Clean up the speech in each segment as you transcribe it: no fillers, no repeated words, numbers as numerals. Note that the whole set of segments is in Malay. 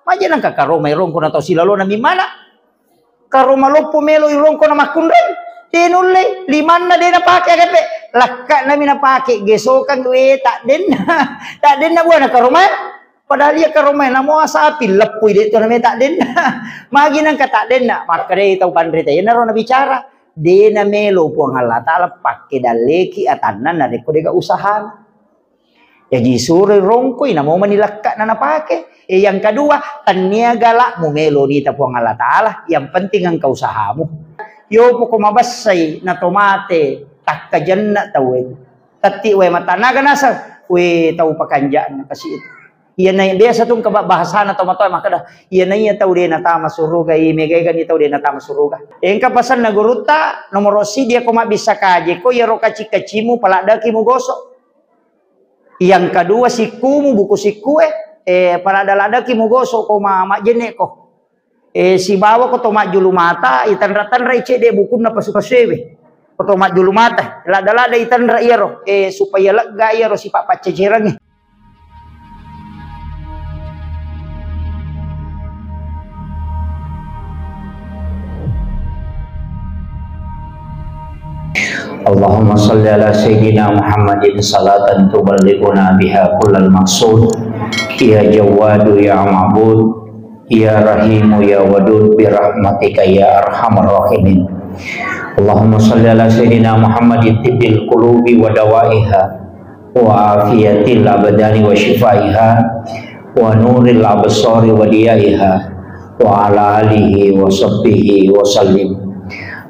Majinan ka karoma irong ko na to sila lo na mimana. Karoma lo pumelo irong ko na makundren. Tinuli, liman na din na pake agad be. Laka namin na pake, gesokan gue tak din. Tak din na buwan na karoma. Padahal ya karoma na mo sa apil lapoy dito na may tak din. Maginang ka tak din na. Maka rin itaw pandrita. Yan na rin na bicara. Di na melo po ang Allah Ta'ala pake daleki atanan na rin ko diga usahan. Ya jisuri rongkoy na mo manilaka na napake. Yang kedua, taniagala mo melo nita po ang Allah Ta'ala. Yang penting ang kausaha mo. Yo po kumabasay na tomate, takka dyan na tawid. Tati, we matanaga nasa, we taw pakanjaan na kasi ito. Iyan na yung, biasa itong kababahasa na tomatoy, makada, iyan na yung taw din na tama suruga, imigay ganito din na tama suruga. Yung kapasan na guruta, nomoro si, dia kumabisa kaje ko, yaro kachikachi mo, paladaki mo goso. Yang kedua, siku mo, buku siku paladaki mo goso ko mamajene ko. Si bawa ko tomat julumata itanra icede bukum na pasupasebe ko tomat julumata lada itanra iyaro supaya lega iyaro si pak pacecerangi. Allahumma salli ala sayyidina Muhammadin salatan tuballighuna biha kullal maqsud ya Jawadu ya Ma'bud ya Rahimu ya Wadud birahmatika ya Arhamar Rahimin. Allahumma salli ala sayyidina Muhammadin tibbil qulubi wa dawaiha wa afiyatil abdani wa shifaiha wa nuril absari wa diyaiha wa ala alihi wa sahbihi wa sallim.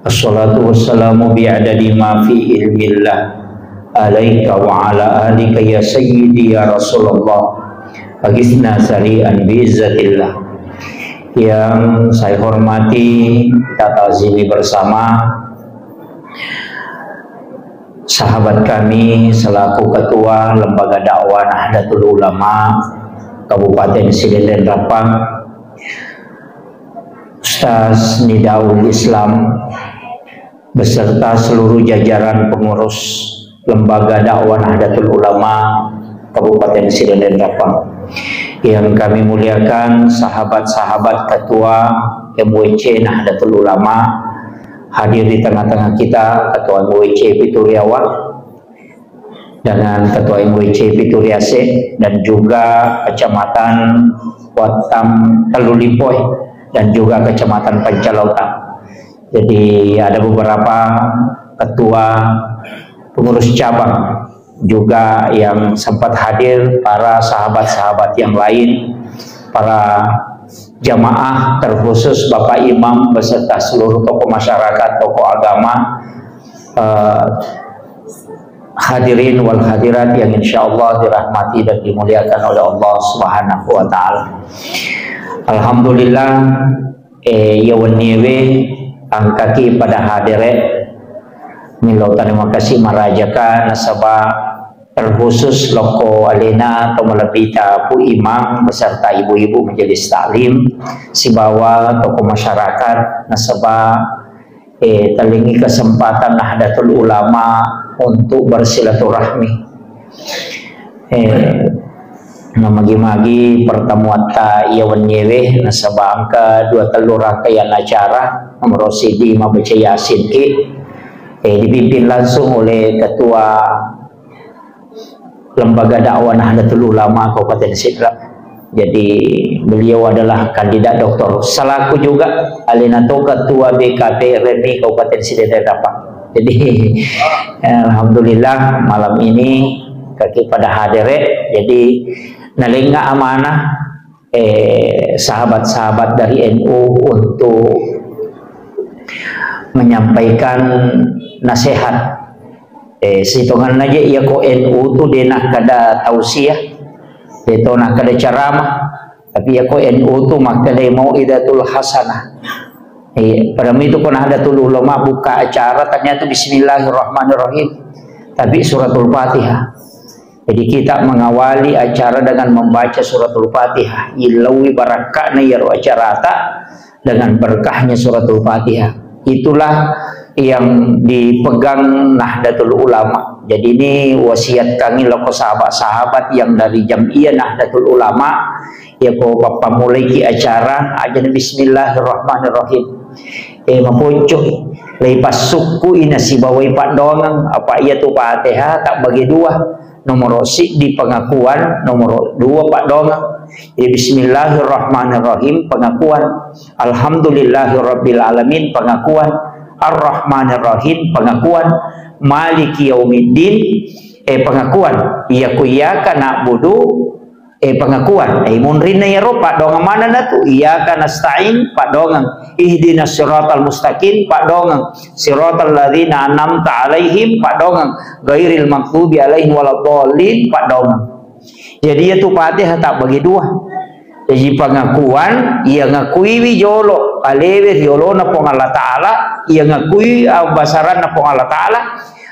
Assalatu wassalamu bi'adadi ma fi ilmillah alaika wa ala alika ya sayyidi ya Rasulullah agisna sari'an bi'izzatillah. Yang saya hormati, kita ta'zimi bersama sahabat kami selaku ketua Lembaga Dakwah Nahdlatul Ulama Kabupaten Sidendel Rapang, Ustaz Nidaul Islam beserta seluruh jajaran pengurus Lembaga Dakwah Nahdlatul Ulama Kabupaten Sidendel Rapang. Yang kami muliakan sahabat-sahabat ketua MWC Nahdlatul Ulama, hadir di tengah-tengah kita ketua MWC Pituriawa dengan ketua MWC Pituriase dan juga kecamatan Watam Telulipoy dan juga kecamatan Pancalautan. Jadi ada beberapa ketua pengurus cabang juga yang sempat hadir, para sahabat-sahabat yang lain, para jamaah terkhusus Bapak Imam beserta seluruh tokoh masyarakat, tokoh agama, hadirin wal hadirat yang insya Allah dirahmati dan dimuliakan oleh Allah Subhanahu wa Ta'ala. Alhamdulillah, yawanniwe angkaki pada hadirat Milo terima kasih marajaka nasabah terkhusus loko alena atau melebita Bu Imam beserta ibu-ibu majelis taklim sibawa tokoh masyarakat nasabah telingi kesempatan Nahdlatul Ulama untuk bersilaturahmi. Namagi-magi pertemuan ta iyawan nyewe nasabah angka 2 telur rangkaian acara nomor sidi mabaca yasin ki dipimpin langsung oleh ketua Lembaga Dakwah Nahdlatul Ulama Kabupaten Sidrap. Jadi beliau adalah kandidat doktor selaku juga alinato ketua BKP RMI Kabupaten Sidrap. Jadi alhamdulillah malam ini kaki pada hadirin. Jadi nalinga amanah sahabat-sahabat dari NU untuk menyampaikan nasihat. Situngan aja iya ko NU tu dia nak kada tausiah, dia tu nak kada ceramah, tapi iya ko NU tu mak kada mau idatul hasanah. Pada itu ko Nahdlatul Ulama buka acara ternyata Bismillahirrahmanirrahim, tapi suratul Fatihah. Jadi kita mengawali acara dengan membaca suratul Fatihah. Ilawi barakahnya ya acara tak dengan berkahnya suratul Fatihah. Itulah yang dipegang Nahdlatul Ulama. Jadi ini wasiat kami loko sahabat-sahabat yang dari Jam'iyah Nahdlatul Ulama. Ya ko bapak mulai ki acara aja bismillahirrahmanirrahim. Mempuncuk lepas suku ina si bawai pak dongang apa ia tu Fatihah tak bagi dua. Nomor si di pengakuan, nomor dua pak dongang. Jadi bismillahirrahmanirrahim pengakuan. Alhamdulillahirabbil alamin pengakuan. Ar-Rahmanir-Rahim pengakuan. Maliki yaumiddin pengakuan. Iyyaka na'budu pengakuan. Munrina ya roh pak dongang mana na tu? Iyyaka nasta'in pak dongang. Ihdinas siratal mustaqim pak dongang. Siratal ladzina an'amta 'alaihim pak dongang. Ghairil maghdubi 'alaihim waladdallin pak dongang. Jadi itu Fatihah tak bagi dua. Jadi pengakuan ia ngakui wijolo alewe riolo na pong Allah Ta'ala, ia ngakui basaran na pong Allah Ta'ala.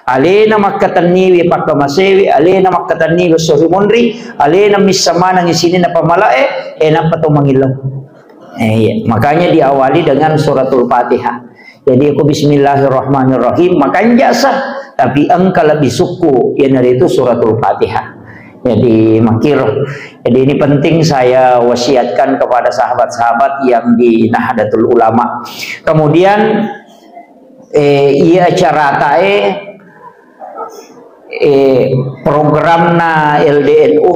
Alena makataniwi pakamasewi, alena makataniwi sohimonri, alena misamana ngisini na pamalae, enak pato mangilaw. Makanya diawali dengan suratul Fatihah. Jadi aku bismillahirrahmanirrahim, makanya jasa, tapi engkau lebih suku, yang dari itu suratul Fatihah. Jadi makir. Jadi ini penting saya wasiatkan kepada sahabat-sahabat yang di Nahdlatul Ulama. Kemudian ia acara programna LDNU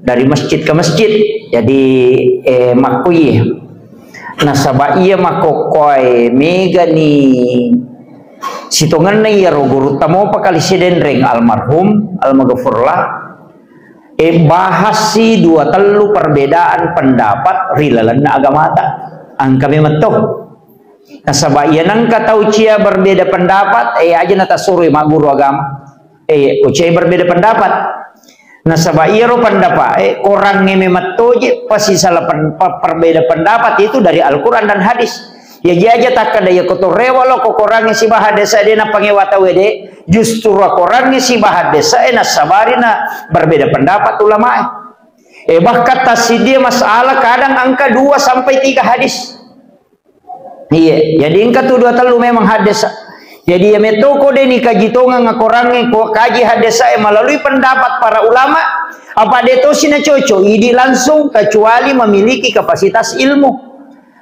dari masjid ke masjid. Jadi makui nasaba ia makokoi mega ni sitongan na iya guru tamo pakali sidenreng almarhum almaghfurlah bahas si dua telu perbedaan pendapat rilalan agama tak angka memetoh nasaba iya nangka tau cia berbeda pendapat aja nata suruh mak guru agama ucai berbeda pendapat nasaba iya ro pendapat orang memetoh je pasti salah perbeda pendapat itu dari Al-Quran dan hadis. Ya jaja takkan daya kotor rewa lo kokorangnya si bahad desa dena pangewata wede justru kokorangnya si bahad desa sabarina berbeda pendapat ulama bahkan si dia masalah kadang angka 2 sampai 3 hadis. Iya, jadi angka tu 2 telu memang hadis. Jadi ya metoko deni kaji tonga ngakorangnya kaji hadis melalui pendapat para ulama apa detosina cocok idi langsung kecuali memiliki kapasitas ilmu.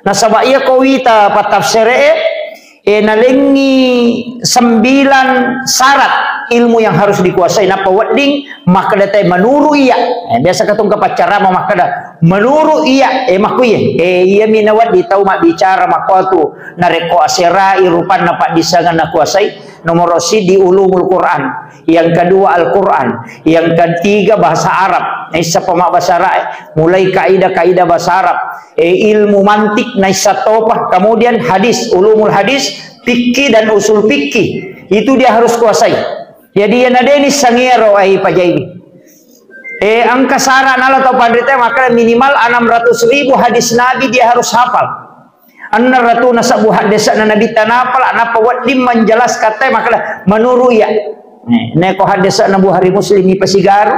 Nasaba iya kowita patafsire nalengi 9 syarat ilmu yang harus dikuasai napa wedding maka datai menuru iya biasa katong kapacara maka dah menuru iya makuye iya minawat di tau mak bicara makatu nareko asera irupan napa disangan na kuasai nomor si di ulumul Quran yang kedua Al-Quran yang ketiga bahasa Arab isa pemak bahasa Arab mulai kaidah-kaidah bahasa Arab ilmu mantik naisa topah kemudian hadis ulumul hadis fikih dan usul fikih itu dia harus kuasai. Jadi yang ada ini sangiero pajaibi angka saran ala atau pandrita maka minimal 600.000 hadis Nabi dia harus hafal. An-naratu nasabu hadis Nabi tanapal anapa wadim menjelas kata maka menuru ya neko hadis na Bukhari Muslim ni pasigar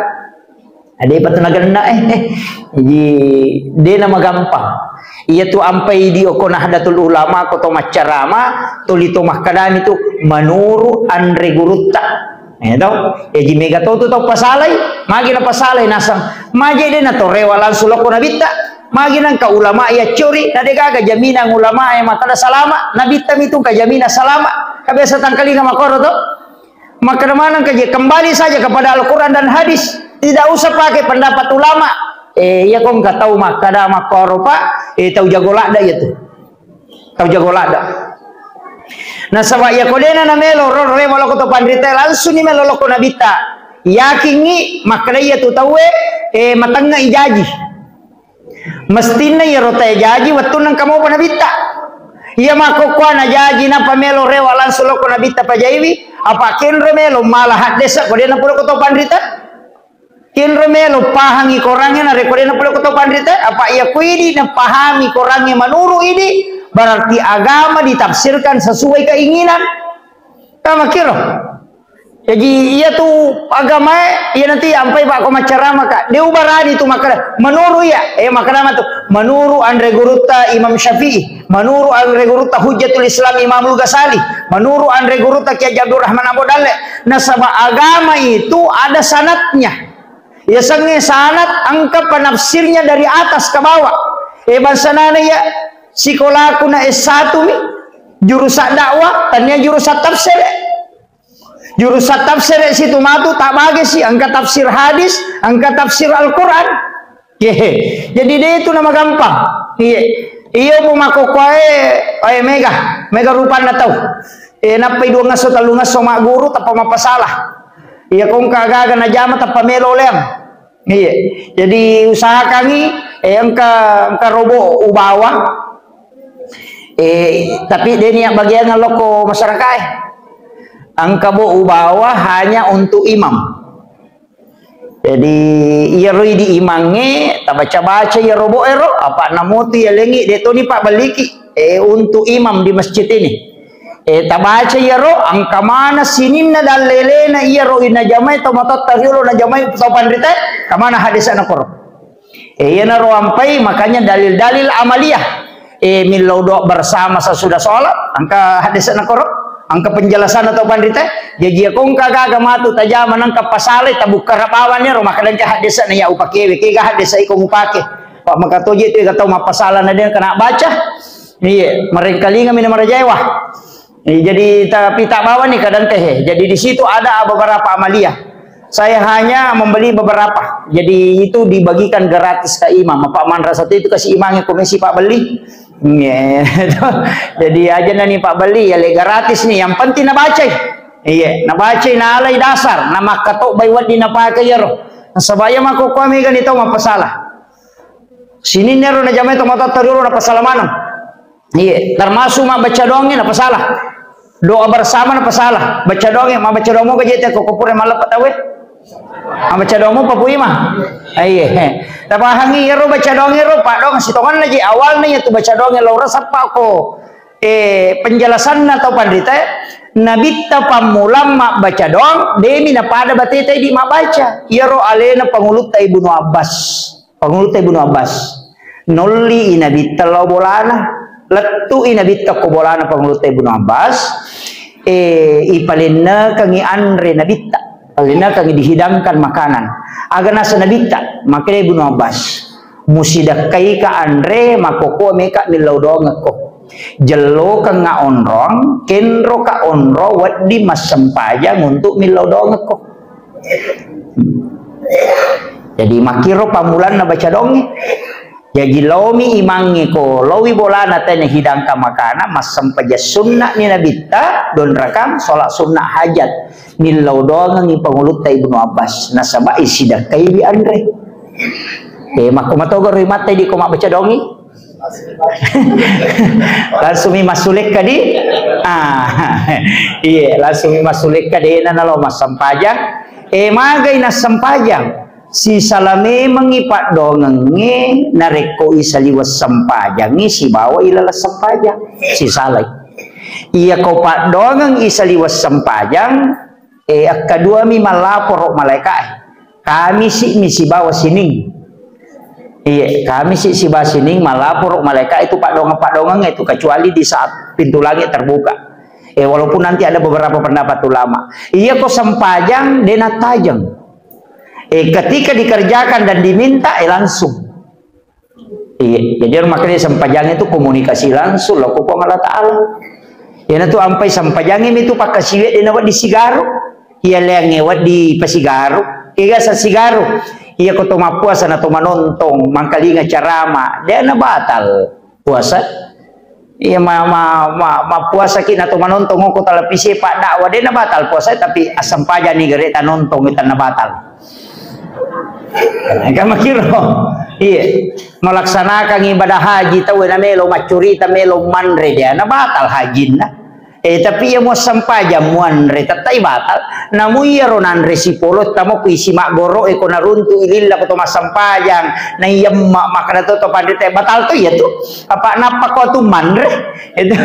ada patanaga na jadi dia nama gampang ia tu ampai di Nahdlatul Ulama koto macarama tulito mahkadami tu menuru andre gurutta tahu ji mega tu pasalai magi na pasalai nasang magi de na to rewalan suloko nabita magi nang ka ulama ya curi na de gaga jaminan ulama ya makala salama nabita mitung ka jamina salama kabesa tangkali na makoro to maka mana kembali saja kepada Al-Quran dan hadis tidak usah pakai pendapat ulama ya kong ka tahu makada makoro pak tahu jago lada ya tu tahu jago lada. Nah sabak ya kodena na melo ro melo ko to pandrita langsung ni melo ko nabita yakini makada ya tu tahu matanga ijaji mestina ya rota ijaji watun nang kamu panabita iya makokwa na jaji na pamelo rewa langsung ko nabita pajaiwi apa kinro melo malah hadesa kodena pura ko to pandrita kinro melo pahangi korangnya na rekodena pura ko to pandrita apa iya kuidi na pahami korangnya manuru ini berarti agama ditafsirkan sesuai keinginan. Kama kiro. Jadi ia tu agama ia nanti sampai pak ko macarama kak dia ubarani tu makana menuru ya makana tu menuru Andre Guruta Imam Syafi'i, menuru Andre Guruta Hujjatul Islam Imam Ghazali, menuru Andre Guruta Kiai Abdul Rahman Abu Dalle. Nasabah agama itu ada sanatnya. Ya sange sanat angka penafsirnya dari atas ke bawah. Basanana ya sekolahku na S1 nih jurusan dakwah tanya jurusan tafsir. Jurusan tafsir situ matu tak bagi sih angka tafsir hadis, angka tafsir Al-Qur'an. Jadi dia itu nama gampang. Iya mau mako koe mega rupana tahu. Napa idu ngaso talu ngaso mak guru tapa mapasalah. Iya kong kagaga na jama tapa melo lem. Iya. Jadi usaha kami angka robo ubawa. Tapi dia ni bagian ngaloko masyarakat. Angka bo ubawa hanya untuk imam. Jadi ia roi di imange tak baca-baca ya robo ero apa namuti ya lengi dia tu ni pak baliki untuk imam di masjid ini. Tak baca ya ro angka mana sininna dan lelena ia ro ina jamai to matot tariulo na jamai to pandrita kamana hadis ana kor. Ia na ro ampai makanya dalil-dalil amaliyah. Milodo bersama sesudah sholat angka hadis ana kor. Angka penjelasan atau pandita jadi kong kagak matu tajam nangkap pasale tabuk karapawannya rumah kadang hadis na ya upake kega hadis ai kong upake pak maka toje tu kata ma pasalan dia kena baca iya merengkalinga mina marajawa jadi tapi tak bawa nih kadang teh jadi di situ ada beberapa amaliyah saya hanya membeli beberapa jadi itu dibagikan gratis ke imam pak mandra satu itu kasih imamnya komisi pak beli. Jadi aja nih Pak beli ya gratis nih yang penting nak baca na baca na alai dasar nama katok baywat di napaka yaro sabaya mako kami kan itu apa salah sini nero na jamai tomato teruru na pasalah mana termasuk mak baca dongeng apa salah doa bersama apa salah baca dongeng mak baca dongeng kejete kok kupure malah patawe baca dongeng papu imah tapi hangi ero baca dongeng ero pak dong sitongan lagi awalnya itu baca dongeng lo resap pak ko penjelasan atau pandita nabi pamulam mak baca dong demi na pada batita di mak baca ero alena pangulut Ibnu Abbas nolli nabi lo bolana letu nabi ko bolana pangulut Ibnu Abbas ipalena kangi andre nabi alina kami dihidangkan makanan agar nasa nabita makanya Ibnu Abbas musidakai ka andre makoko meka nilaudong ko jelo ka nga onrong kenro ka onro wadi masempajang untuk nilaudong ko jadi makiro pamulan na baca dongeng jadi lomi imangi ko lowi bolana tanya hidangkan makanan masempaja sunnah ni nabita don rakam sholat sunnah hajat nilau doang ni pangulut Ibnu Abbas nasaba isidah kai bi andre mak matogo rimate di ko mak baca dongi langsung masulik kadi iya langsung masulik kadi na lo masampajang magai na sampajang si salame mengipak dongenge nareko isaliwas sampajangi si bawa ilala sampajang si salai iya kau pak dongeng isaliwas sampajang kedua mi malapor malaikat kami si misi bawa sining iya kami si bawa sining malapor malaikat itu pak dongeng itu kecuali di saat pintu langit terbuka walaupun nanti ada beberapa pendapat ulama iya kau sampajang dena tajang ketika dikerjakan dan diminta langsung jadi makanya sampajang itu komunikasi langsung loh kok Allah Ta'ala ya itu sampai sampajang itu pakai siwet di sigaro iya yang ngewat di Pasigaro iya sa Sigaro iya ko toma puasa na toma nontong mangkalinga carama dia na batal puasa iya puasa kina toma nontong ko talapisi pak dakwa dia na batal puasa tapi asam paja ni gereta nontong kita na batal kan makiro iya melaksanakan ibadah haji tahu na melo macurita melo manre dia na batal haji na tapi ya mau sampaja muan re tatai batal namu iya ronan resipolo tamo ku isi mak goro ko naruntu ililla ko to masampajang na iya makana to pandite batal to ya tu apa napa ko tu manre itu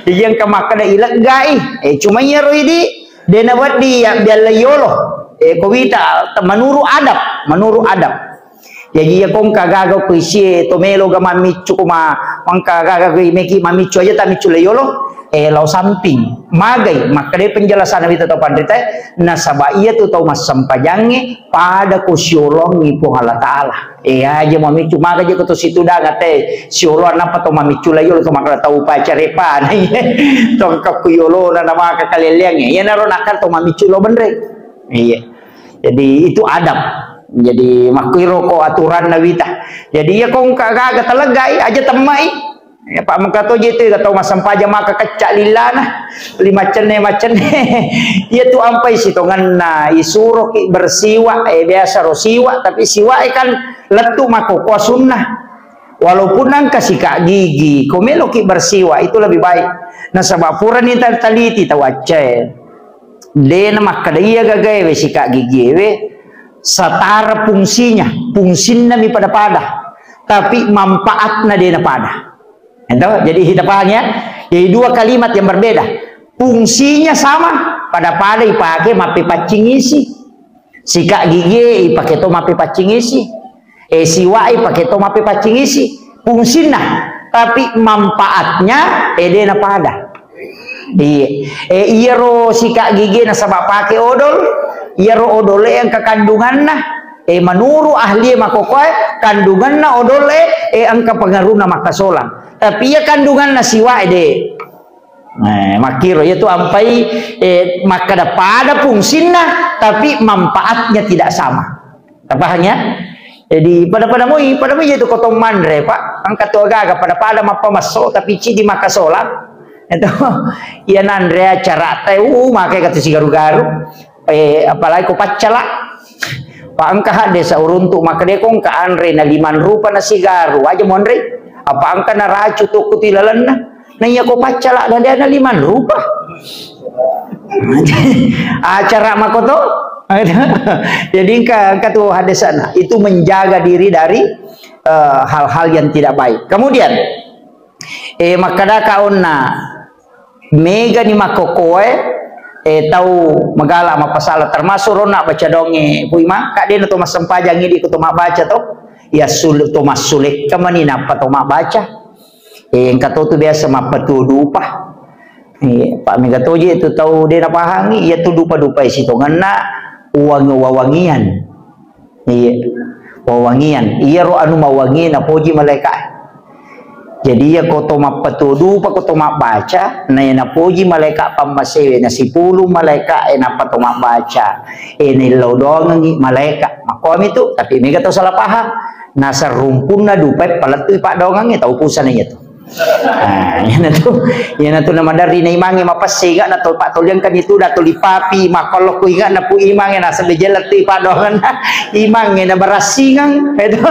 yang ke makana ilag gai cuma iya ro idi dena wadi ya bialla yolo kowita menurut adab jadi ya kong kagaga ko isi to melo ga mamicu kuma mangka gaga ko meki mamicu aja ta micu le yolo lau samping magai maka dia penjelasan itu atau pandita nasaba iya tu tau mas sampajangi pada ko siolongi po Allah taala aja mamicu maga je ko to situ daga te siolon napa to mamicu le yolo to maka tau pacarepa to ka ko yolo na maka kaleleng ya naro nakar to mamicu lo benre iya jadi itu adab jadi makiro ko aturan nawita jadi ya kong kagaga talagai aja temai ya pak makato jitu katau masampaja maka kecak lilana lima cene ya tu ampai sitongan na isuro ki bersiwa biasa ro siwa tapi siwa kan letu mako ko sunnah walaupun nang kasih kak gigi komelo ki bersiwa itu lebih baik nah sabab puran ni taliti tawace den makada iya gagawe si kak gigi we setara fungsinya mi pada tapi manfaatnya dia pada jadi kita pahamnya jadi dua kalimat yang berbeda fungsinya sama pada dipakai mapi pacing isi sikat gigi pakai to mapi pacing isi siwai pakai to mapi pacing isi fungsinya tapi manfaatnya dia pada iya ro sikat gigi nasabak pakai odol iya ro odole yang kekandungan nah menurut ahli makokoy kandungan na odole angka pengaruh na makasolang tapi ya kandungan na siwa makiro itu ampai maka ada pada fungsinya tapi manfaatnya tidak sama tapahannya jadi pada mo itu kotong mandre pak angkat tu agak pada mapa masuk tapi cidi makasolang itu ya nandre cara teu makai kata si garu-garu apalagi ko pacala paangka desa uruntu maka dia kong ka andre na 5 rupa na sigaru aja mondre apa angka na racu to kutilalan na iya ko pacala na dia na 5 rupa acara makoto jadi angka tu hadesana itu menjaga diri dari hal-hal yang tidak baik kemudian makada kauna mega ni makokoe tahu magala mapasala termasuk rona baca donge puima kak dia to masampajang ini kutu mak baca to ya sulit to masulik kamani napa to mak baca kato tu biasa mapatu dupa pak mega toje itu tahu dia pahangi ya tu dupa-dupa isi to ngana wawangian wawangian iya ro anu mawangian poji malaikat jadi ya koto mapatudu pa koto mabaca na napuji malaikat pamasewe na 10 malaikat napato mabaca nilodong ng malaikat makom itu tapi mega to salah paham nasa rumpun na dupay palatu pak dongang ito upusan na ito yan na madari na imangi mapasiga na to patulyang kanito na to lipapi makolok ko inga na po imangi nasa bejelat to ipadongan na imangi na barasingang ito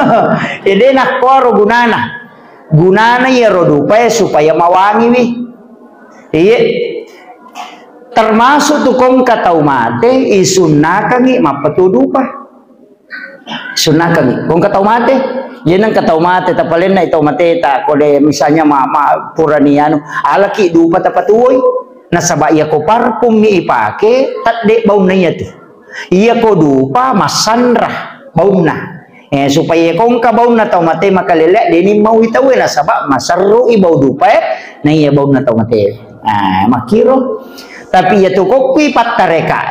hindi na koro gunana ya rodupaya supaya mawangi wi iya termasuk tukong katau mate isunakan ni mapatudupa sunakan kung katau mate yan ang katau mate tapalin na ito mate ta kode misalnya puraniano alaki dupa tapatuoy nasaba iya ko parpum mi ipake tadde bau na iya tu iya ko dupa masandra bau na supaya kong kabaw na tau mate makalele dini mau itawe na sabab masaru ibaw dupa na iya baw na tau mate makiro tapi ya tu kopi patareka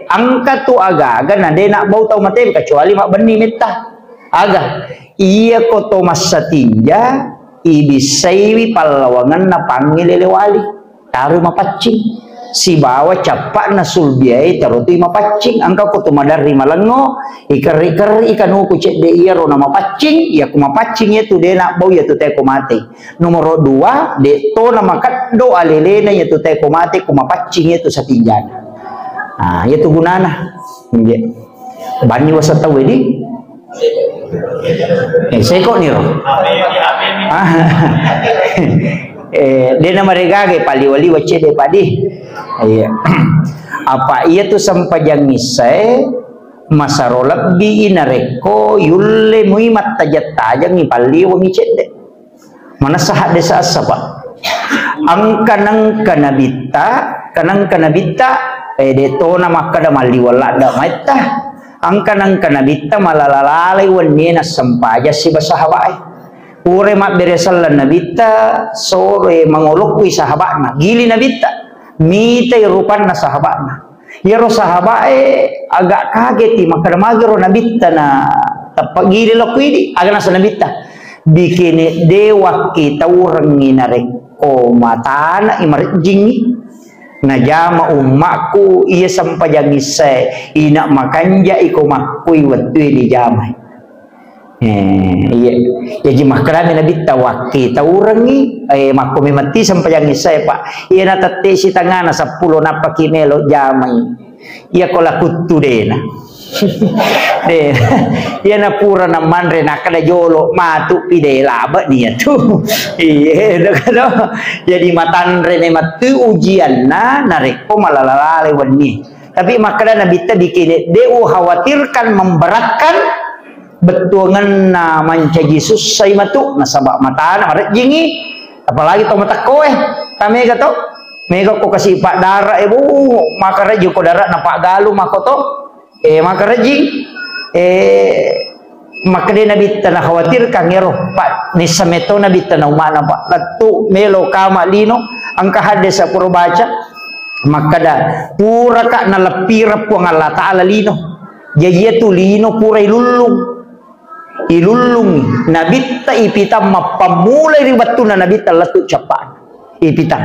angka tu aga na de nak baw tau mate kecuali mak beni mitah aga iya ko to masatinja ibisaiwi palawangan na pangilele wali taru mapacing si bawa capak na sulbiay taruti mapacing angka ko tumadari malango ikar ikan huku cek de iya ro na mapacing iya ku mapacing itu de nak bau ya tu teko mati nomor 2 de to na makat do alele na ya tu teko mati ku mapacing itu satinjana ya tu gunana bani wasata wedi seko ni ro dia nama regage pali wali wace de padi iya apa iya tu sampajang misai masarolab bi inareko yulle muimat tajat-tajang ni pali wangi cede mana sahat desa asapa angkanang kanabita deto na makada mali wala da maita angkan nabita malalalay wanni na sampaja si basahabai ure mak beresalan nabita sore mangolok wi sahabat na gili nabita mitay rupan na sahabat na yaro sahabai agak kaget makada magiro nabita na tapagili lokwidi aga na sa nabita bikin dewa kita urang nginarek ko matana imarik jingi najama ummaku iya sampajagise ina makanja iko makui watui di jamai iya jadi makrami nabi tawaki taurangi makumi mati sampajagise pak iya natate si tangana 10 napakimelo jamai iya kola kutu dena iya na pura na manre nakada jolo matu pide laba dia tuh iya dekado jadi matanre ne matu ujian na nareko malalalale wani tapi makada nabi bikin deu khawatirkan memberatkan betuangan na manca Yesus sai matu nasabak mata na maret jingi apalagi to mata koe tame gato mega ko kasih pak darah ibu makare juko darah na pak galu makoto maka rejing maka dia nabi tanah khawatir kang yero pak ni sameto nabi tanah mana pak latu melo kama lino angka hadis pura baca maka dah pura kak na lepira puang Allah taala lino jadi tu lino pura ilulung nabi ta ipita mapamulai ribatu na nabi ta latu capan ipita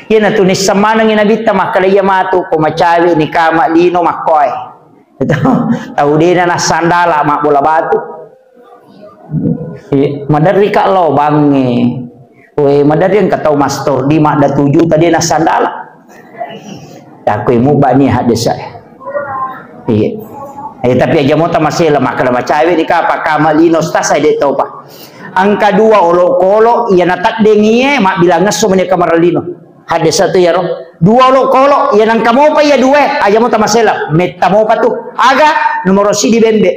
yana tu ni samanang nabi ta maka dia matu ko macawi ni kama lino makoy tahu dia na sandala mak bola batu madari kak lo bange we madari yang katau master di mak da 7 tadi na sandala aku mu bani hadis saya tapi aja mau masih lemah kalau macawe di kapa kamalino stas saya dia tahu pak angka 2 olok-olok ia natak dengie mak bilang ngesu menye kamaralino hadis satu ya roh 2 olok-olok ia nang kamu pa ya 2 aja mau tamasela meta mau pa tu aga nomor si di bembe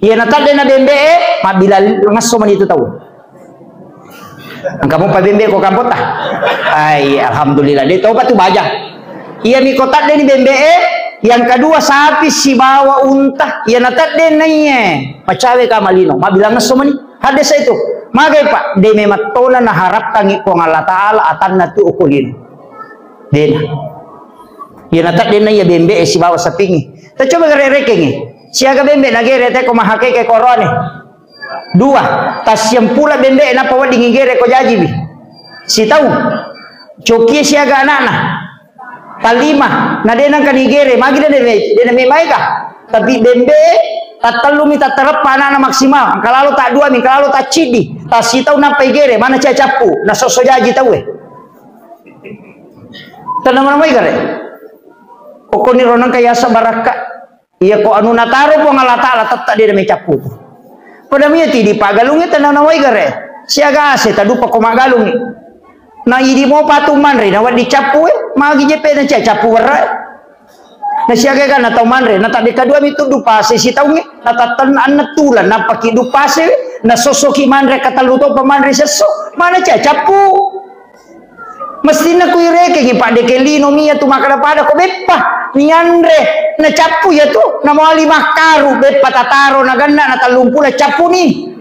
ia natak dena bembe mak bilang ngesu menye itu tahu kamu pa bembe ko kampota ai alhamdulillah dia tahu pa tu baja ia mi kotak deni bembe yang kedua sapi si bawa unta ia natak denanya macawe kamalino mak bilang ngesu menye hadis itu magai pak de mematola na harap tangi ko Allah taala atan natu ukulin den ya natak den ya bembe si bawa sapingi ta coba gare-rekengi siaga bembe nagere te ko mahake ke korone 2 tas yang pula bembe na pawa dingigere ko jaji bi si tahu coki siaga anana palima na denang kanigere magi den memai ka tapi bembe tatalu minta terap anak maksimal kalau tak 2 mi kalau tak cidi tak si tahu nampai gere mana cacapu na soso jaji tahu tanam namai gere pokok ni ronang kaya sabaraka iya ko anu nataro po ngala taala tetap dia demi capu pada mi ti di pagalungi tanam namai gere siaga ase tadu pa ko magalungi na idi mo patuman re na wadi capu magi jepe na cacapu wara na siaga kan atau manre na tak deka 2 mitu dupase si tahu nge na tatan na tulan na paki dupase na sosoki manre kataluto pamanre seso mana cacapu mesti na kuireke ngi pak dekelino mia tu makada pada ko beppa niandre na capu ya tu na mali makaru beppa tataro na ganna na talumpula capu ni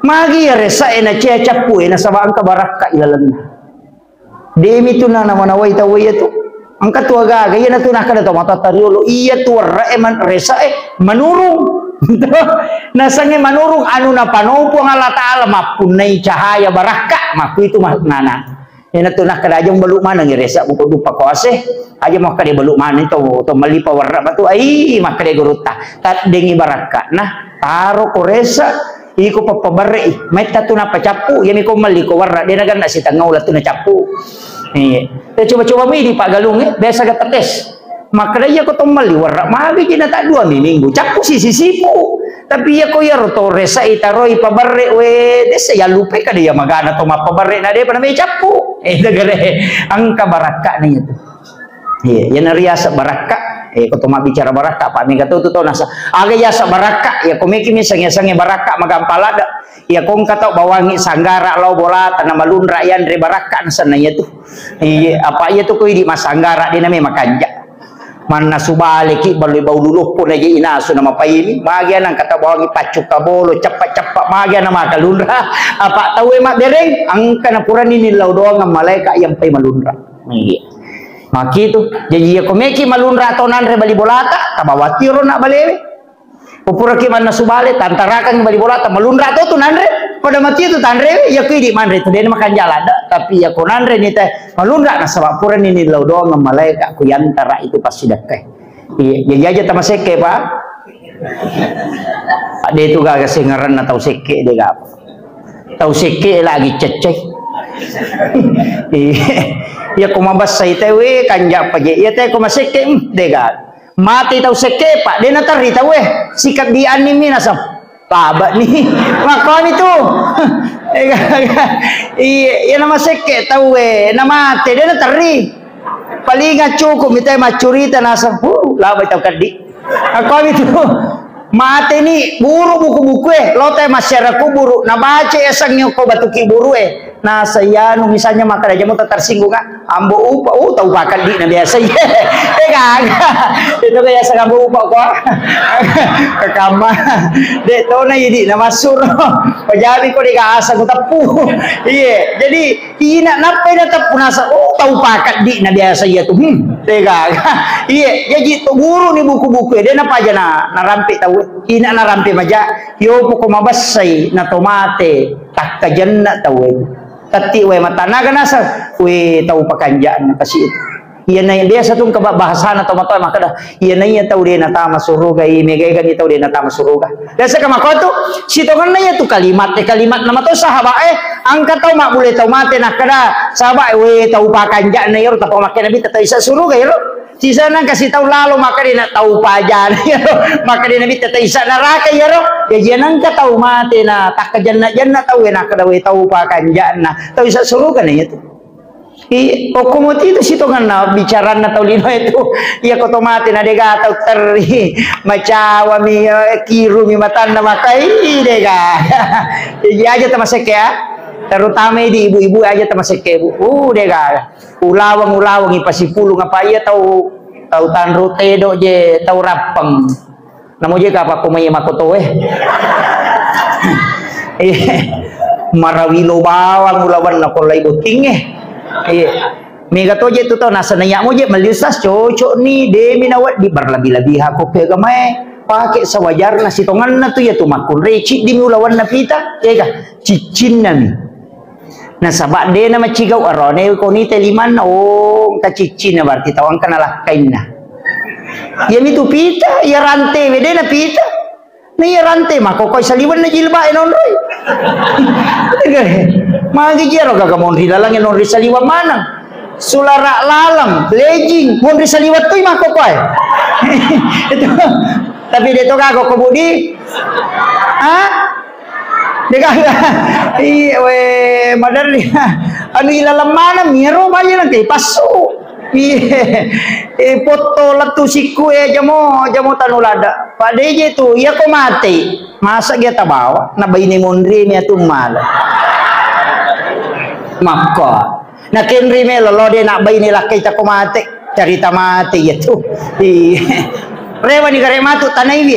magi ya resa na cacapu na sabang ka baraka ilalanna demi tu na mana wai tawai tu angkat tua gaga iya natu nakada to mata tariolo iya tua eman resa manurung nasange manurung anu na panopo Allah taala mapunai cahaya baraka maku itu nana ina tu nakada aja beluk mana ngi resa buku dupa ko aseh aja mau kade beluk mana to malipa warna batu ai makade guruta tat dengi baraka nah taro ko resa iko papabarre meta tu na pacapu yani ko mali ko warna dia nagan si tangau la tu na capu iya coba-coba mi di Pak Galung biasa ke tetes maka dia ko tomali warna magi jina tak 2 minggu capu sisipu tapi ya ko yaro to resa itaroi pabarre we desa ya lupe ka dia magana to mapabarre na dia pana may capu dagare angka baraka ni itu iya yan riasa baraka ko to bicara baraka pa mi gato to nasa aga yasa baraka ya ko miki mi sange baraka magampalada ya kong kata bawangi sanggara lo bola tanah malun rakyat dari baraka sana ya tuh iya apa iya tuh koi di masanggara di namanya makanja Mana subalik balik bau luluh pun aja inasu nama paini. Magian ang kata bawangi pacuk kabolo cepat-cepat magian nama kalundra. Apa tahu emak dereng angka napuran ini lau doang malaikat yang pai malundra. Iya. Maki itu jadi ya komeki malundra atau nanre bali bolata tabawatiro nak balewe. Pupura ki mana subale tantarakan bali bolata malundra atau tu nanre pada mati itu tanre ya kidi manre tu dia makan jalan tapi ya konanre ni teh malundra na sabab puran ini lau doang malaikat ku yantara itu pasti dekai. Iya aja tama seke pak. Dia itu gak sengaran atau seke dia gak apa. Tahu seke lagi cecek. Ya ku mabas sai teh we kanja paje ya teh ku maseke dia gak. Mati tahu seke pak dia natari tahu sikap di anime nasab tabak nih makon itu iya nama seke tahu nama mati dia natari paling nggak cukup minta macurita nasab lah tahu kadi makon itu mati nih buru buku-buku lo teh masyarakat buru nah baca esangnya kau batuki buru nah saya misalnya makan aja mau tersinggung kan ambo upa tahu makan di nah biasa ya itu kayak saya ambo upa kok ke kamar dek tahu na jadi nama suruh pajabi kok dikasih aku tepu iya jadi ina napai na tepu nasa tahu pakat di nah biasa ya tuh tega iya jadi tuh guru nih buku-buku dia napa aja na rampi tahu ina na rampi maja yo pokok mabasai na tomate tak kajenna tahu tati we matana ganasa we tahu pakanjaan kasi itu iya na dia satu kebahasan atau mata maka dah iya na iya tahu dia nata masuruga imegay gani tahu dia nata masuruga dasa ka makoto sitongan na itu kalimat nama to sahabat angka tahu mak boleh tahu mate nak kada sahabat we tahu pakanjaan na yo tapo makin nabi tata isa suruga yo sisa nang kasih tahu lalu maka dia nak tahu pajan maka dia nabi tata isa neraka ya ro ya jangan ka tahu mate na tak janna tahu enak kada we tahu pakanjaan na tahu isa suruga na itu okomoti itu situ kan na bicara na tahu lino itu iya kotomati na dega tahu teri macawa mi kiru mi matan na makai dega iya aja temasek ya terutama di ibu-ibu aja temasek bu dega ulawang ipasipulong apa iya tahu tanru tedo je tahu rapeng namo je apa kumay makoto marawilo bawang ulawan na kolay buting mega to je tu tahu nasa nanya mo je malisas cocok ni demi nawat di berlebih-lebih aku ke gamay pakai sewajarna sitongan na tu ya tu makun reci di ulawan na pita cicin na mi nah sabak dia nama cigau arone ko ni teliman ka cicin na berarti tawang kanalah kain na ya mitu pita ya rante we na pita na ya rante mako koy saliwan na jilba enonroy magi jero gagamon rilalang enonri saliwa manang sulara lalang legging mon risaliwat tuy mako koy itu tapi dia to gago kebudi dega iya we madar anu ilalamana miro bayi nanti pasu iya foto latu siku jamo tanulada pak DJ tu iya ko mati masa dia tabawa na bayini mondri niya tumal mako na kenri me lolo dia nak bayini lakay ta ko mati cerita mati itu iya rewa ni gare matu tanay bi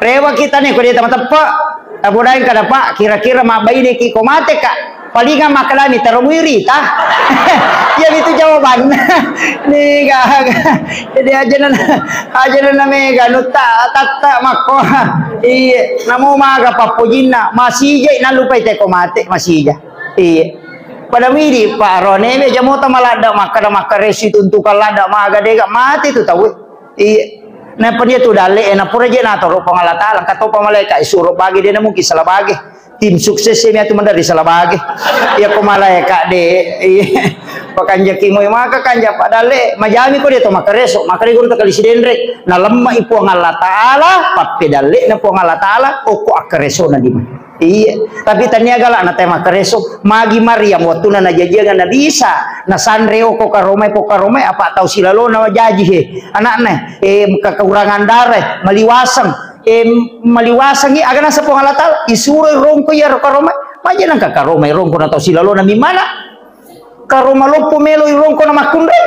rewa kita ni ko dia tepa tabudain kada pak kira-kira mak bayi deki komate kak palingan makalami terumuiri tah ya itu jawaban nih gak jadi aja na mega nuta tata mako iya namo maga papujina masih je na lupa te komate masih ja iya pada miri pak rone me jamota malada maka resi tuntukan lada maga dega mati tu tahu iya na dia tu dale na pura je na toro pangalatalang kato pamalay isuro bagi dia na mungkin salah bagi tim sukses niya tu mandari salah bagi ya ko malay ka de pakanja kimoy maka kanja padale majami ko dito makareso makarigo ta kali sidenre na lemma ipo ang Allah taala papedale na po ang Allah taala o ko akareso na di man iya tapi taniaga la na tema kareso magi Maryam waktu na najajian na bisa na sanreo ko karomay apa tahu silalo na jaji anak kekurangan darah maliwasang maliwasang aga na sa pangalata isuro rong ko ya karomay paja nang karomay rong ko na tahu silalo na mimana karomalo pomelo rong ko na makundre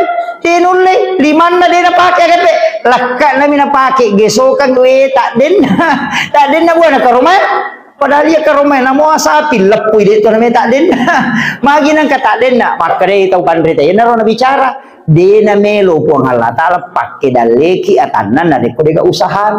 tinuli liman na din na pake agape lakka namin na pake gesokan gue tak din na buwan na karumay padahal iya karumay na mo asapi lapoy dito namin tak din magi nang katak din na makare itaw pandrita yan na ron na bicara di na melo po ang Allah Ta'ala pake daleki atanan na rin ko diga usahan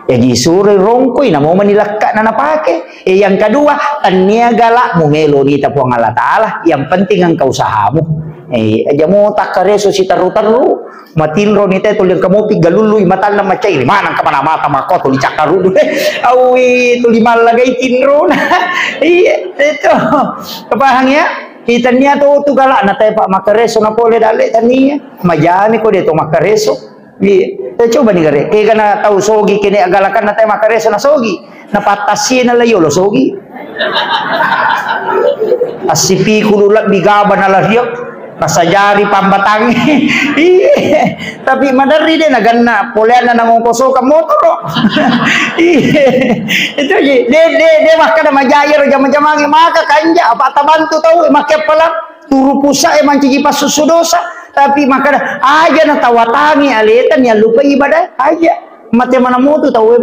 jadi suri rongkoy na mo manilakka na napake yang kedua taniagala mo melo nita po ang Allah Ta'ala yang penting ang kausaha mo aja mo takareso si taru-taru matilro nita ito yung kamupi galuluy matal na macay limanang ka manamata mako tuli cakaru awi tuli malagay tinro na ito kapahang ya kita niya to tugala na tayo pa makareso na pole dali taniya majami ko dito makareso coba nih gare kaya na tahu sogi kini agalakan na tayo makareso na sogi napatasi na layo lo sogi asipi kululak bigaba na lahiyok masajari pambatang tapi madari din naganna polean na nangungkoso ka motor itu aja de maka na majayar jama-jamangi maka kanja apa tabantu tahu make pala turu pusa mancigi pas susudosa tapi maka aja na tawatangi aletan ya lupa ibadah aja mate mana mutu tahu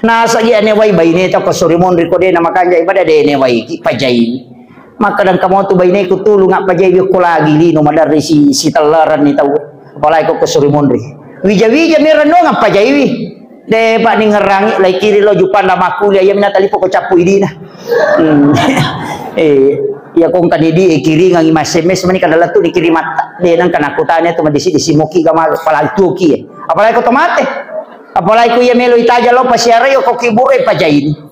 na sagi ane wai baine ta ko sorimon riko de na makanja ibadah de ne wai pajai maka dan kamu tu bayi ku tulung apa jadi ko lagi li no madar si talaran ni tahu apalagi ko kesurimon ri wija merano ngapa jadi de pak ni ngerangi lai kiri lo jupan na makulia ya mina tali poko capu idina ya kong kanidi kiri ngangi SMS mani kadala tu dikiri mata de nang kana kutane tu disi moki gama apalagi tuki apalagi ko tomate apalagi ko ya melo itaja lo pasiare yo ko kibure pajaini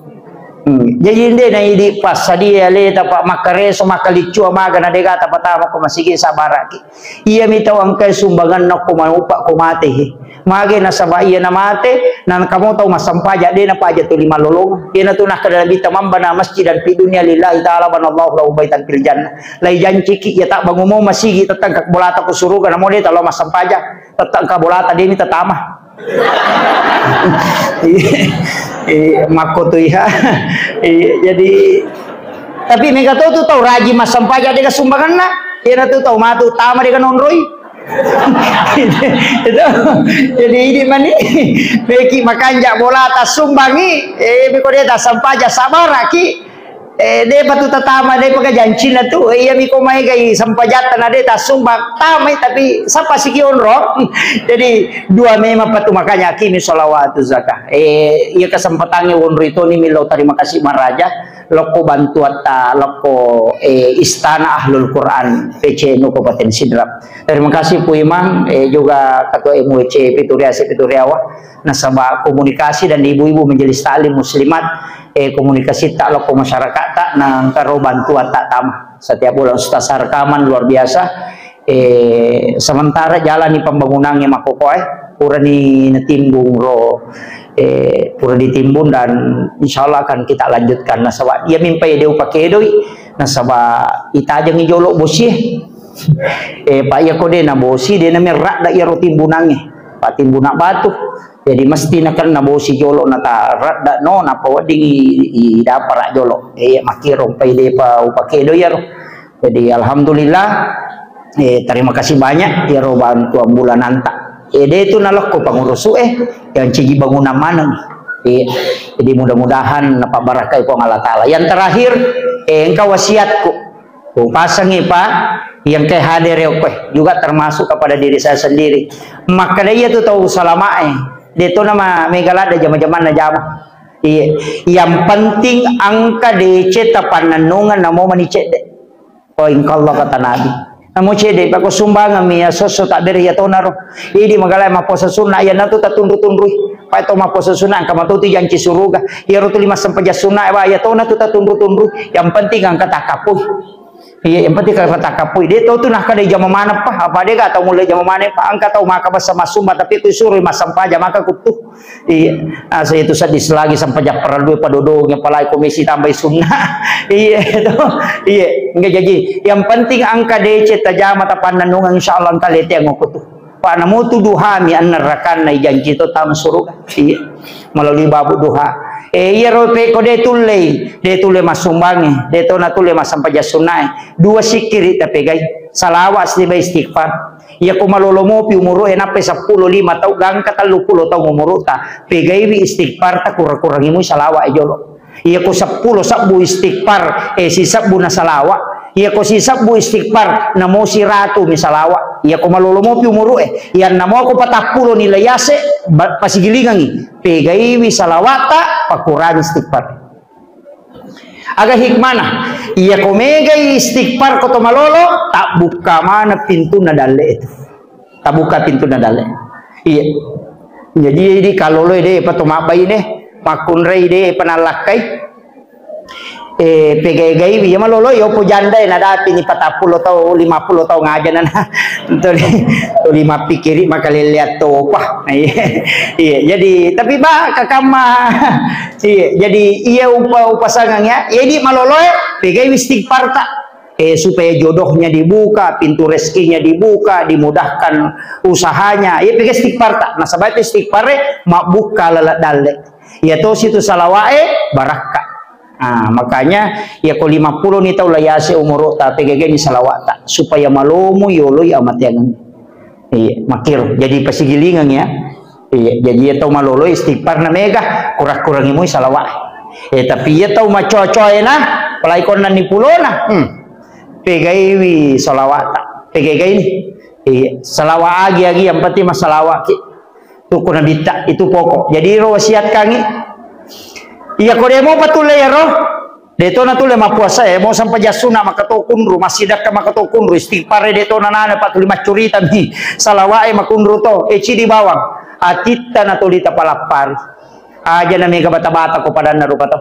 jadi hindi na hindi pas sadi ale tapak makareso makalicu amaga na dega tapatama ko masigi sabaraki iya mitaw ang kay sumbangan na kumaupa kumate mage na sabaya na mate nan kamo taw masampaja de na paja to lima lolong iya na tunah kada bita mamba na masjid dan fi dunya lillahi ta'ala banallahu lahu baitan fil jannah lai janciki ya tak bangumo masigi tatang bolata ko suruga na mo de talo masampaja tatang ka bolata de ni tatama makoto iha jadi tapi mereka tuh tahu raji masampaja de sumbangan na ira tuh tahu matu tama de nonroi itu jadi ini mani beki makanja bola tas sumbangi beko de tas sampaja sabaraki de batu tatama de pagajanci na tu iya mi ko mai gai sampajatan ade tas sumbang tamai tapi sapa siki onro jadi dua mema patu makanya kimi sholawatu zakah iya kesempatannya onro itu ni milo terima kasih maraja loko bantuan ta loko istana ahlul Quran PC no Kabupaten Sidrap terima kasih Pu Imam juga ketua MUC Pituriawa nasabah komunikasi dan ibu-ibu majelis taklim muslimat komunikasi tak loko masyarakat tak nang karo bantuan tak tamah setiap bulan Ustaz rekaman luar biasa sementara jalan di pembangunannya makokoy pura ni netimbung ro pura ditimbun dan insyaallah akan kita lanjutkan nasabah dia mimpi dia pakai doi nasabah ita aja ngijolok bosi pak ya kode na bosi dia na merak da iro timbunange pak timbunak batu jadi mesti nakan na bosi jolok na tarat da no na pawading i dapat jolok makirong pay de pa upake doi ro jadi alhamdulillah terima kasih banyak ya ro bantuan bulan anta dia itu nalok ko pangurusu yang cigi bangunan mana jadi mudah-mudahan napa barakai ko Allah Ta'ala yang terakhir engkau wasiatku pasangi pak yang kayak hadir juga termasuk kepada diri saya sendiri maka dia itu tahu salama dia itu nama megalada jama-jama na jama yang penting angka DC tapananungan namo manicet oh inkallah kata Nabi namo cede pa ko sumbangan miya soso tak diri ya tonaro idi magalay maposa sunna ya natu tatundu-tundu pa ito maposa sunna ang kamatuti yang cisuruga yaro tu 5 sampaja sunna ba ya tona tu tatundu-tundu yang penting ang katakapoy yang penting ang katakapoy dito tu nah kada jama mana pa apa dia atau mulai jama mana pa ang kataw makabasa masumba tapi tu suri masampaja maka kutu saya itu sadis lagi sampaja perlu padodong yang palai komisi tambah sunnah enggak jadi yang penting angka DC tajama tapananungan insyaallah kalete ang kutu pa namutu duha mi anarakan na janji to tam suruga melalui babu duha Iya rope ko de tulle masumbangi, de to na tulle masampaja sunai. Dua sikiri tapi guys, salawas di bay istighfar. Iya ko malolomo pi umuro enape 15 tau gang ka 30 tau umuro ta. Pegay wi istighfar ta kurang-kurangi mo salawa ejolo. Iya ko 10 sabbu istighfar si sabbu na salawa. Iya ko si sabbu istighfar na mo si ratu mi salawa. Iya ko malolomo pi umuro yan na mo ko 40 nila yase pasigilingan pegay wi salawata pakurangi istighfar. Aga hikmana, iya ko megay istighfar ko to malolo, tak buka mana pintu na dale itu. Tak buka pintu na dale. Iya. Jadi kalau lo ide patumabay ne, makunray ide panalakai. Pegay iya malolo yo po janda na dati ni 40 tao 50 tao ngaja na to 5 pikiri makaliliat to pa. Iya jadi tapi ba kakama iya jadi iya upasangangnya ya di malolo pegay istighfar tak supaya jodohnya dibuka, pintu rezekinya dibuka, dimudahkan usahanya. Ya pegay istighfar tak. Nah sabat istighfar mak buka lalat dale. Ya to situ salawae barakah. Nah, makanya ya ko 50 ni tau layase umur tapi gini salawat supaya malumu yoloy amat yang iya makir jadi pasigilingan ya iya jadi ya tau malolo istighfar na mega kurang-kurangi mo salawat tapi ya tau macocoy na palay kon na ni pulona pegay wi salawat pegay ni iya salawat agi yang penting masalawat tu ko nabita itu pokok jadi ro wasiat kangi. Iya ko demo patulay ro. Deto na tule mapuasa mo sampai jasuna makatokunru masidak ka makatokunru istighfar deto na nana patuli macurita mi salawae makunru to di bawang atita na tulita palapar aja na mega bata-bata ko pada na rupato.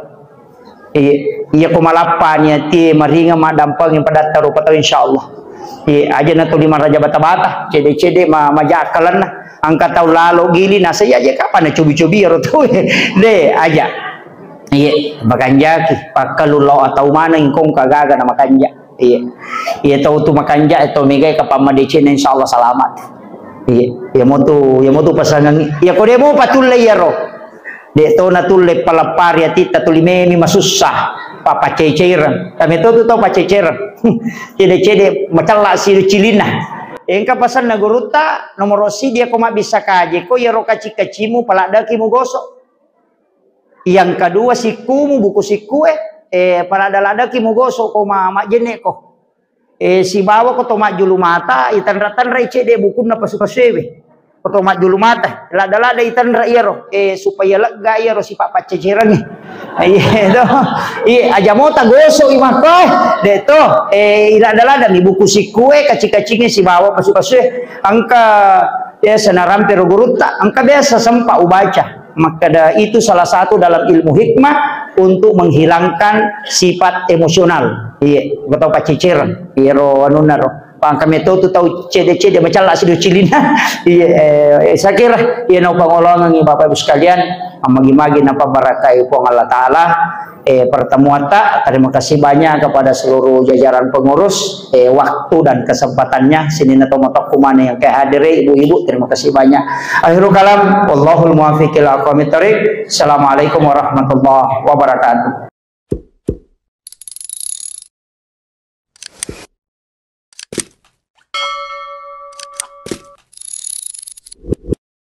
Iya ko malapan ya ti maringa madampang yang pada rupato insyaallah. Iya aja na tuli maraja bata-bata cede-cede majakalan na angka tau lalo gili na saya aja kapan na cubi-cubi ro to de aja. Iya, makanja pakalulo atau mana ingkong kagaga na makanja. Iya, iya tahu tu makanja atau migay kapamadicin insyaallah salamat. Iya, mo tu pasangan. Iya, ko dia mo patulay yaro. De to na tulay palapar ya tita tulimemi masusah. Papa ceceran. Kami tu paceceran. Cede-cede macala si cilina. Engka pasan na guruta nomor si dia ko bisa kaje ko yaro kaci-kacimu palada ki mo gosok. Yang kedua sikumu buku siku para dalada ki mugoso ko mak jene ko si bawa ko to mak julu mata itan-ratan rai cede buku na pasukasewe ko to mak julu mata lada-lada itan ra iro supaya lega iro si papa ceceran aja mo ta goso imako deto ilada-lada ni buku siku kaci-kacinge si bawa pasukasewe angka senaram pero guruta angka biasa sempa ubaca. Maka itu salah satu dalam ilmu hikmah untuk menghilangkan sifat emosional. Iya, betul pak ceceran. Iya, anuna ro. Pang kami tu tahu cede-cede macam lah sudah cilina. Iya, saya kira ia nau pangolongan ni bapak ibu sekalian. Magi-magi napa barakai pong Allah Taala. Pertemuan tak. Terima kasih banyak kepada seluruh jajaran pengurus. Waktu dan kesempatannya. Sini nato motok kumane yang kayak hadiri ibu-ibu. Terima kasih banyak. Akhirul kalam. Wallahul muwaffiq ila aqwamit thoriq. Assalamualaikum warahmatullahi wabarakatuh.